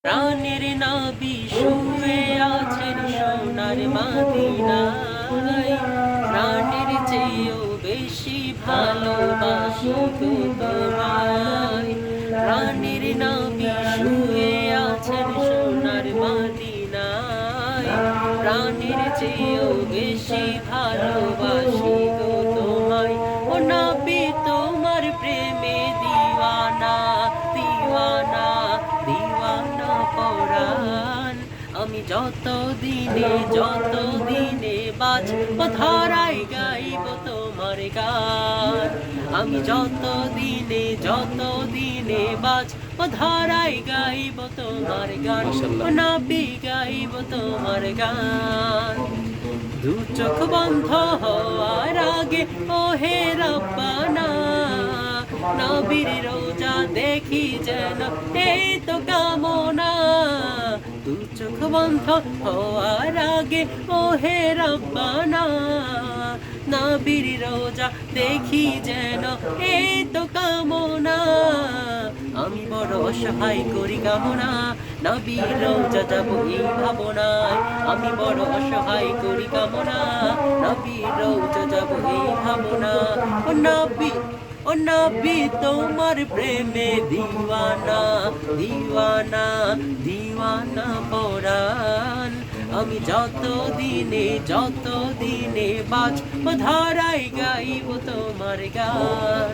প্রাণের নবী শুয়ে আছেন সোনার মদিনায়, প্রাণের চেয়েও বেশি ভালোবাসি গো তোমায়। প্রাণের নবী শুয়ে আছেন সোনার মদিনায়, প্রাণের চেয়েও বেশি ভালোবাসি গো তোমায়। ও নবী তোমার প্রেমে দিওয়ানা, দিওয়ানা, দিওয়ানা পরাণ। আমি যত দিনে বাঁচব ধরায় গাইব তোমার গান। আমি যত দিনে বাঁচব ধরায় গাইব তোমার গান। নবী গাইব তোমার গান। দু চোখ বন্ধ হওয়ার আগে ও হে রব্বানা, নবীর রোজা দেখি যেন এই তো কামনা। দু চোখ বন্ধ হওয়ার আগে ও হে রব্বানা, নবীর রোজা দেখি যেন এই তো কামনা। আমি বড় অসহায় করি কামনা, নবীর রোজা যাবো এই ভাবনায়। আমি বড় অসহায় করি কামনা, নবীর রোজা যাবো এই ভাবনা। ও নবী, ও নবী তোমার প্রেমে দিওয়ানা, দিওয়ানা, দিওয়ানা পরাণ। আমি যত দিনে বাঁচব ধরায় গাইব তোমার গান।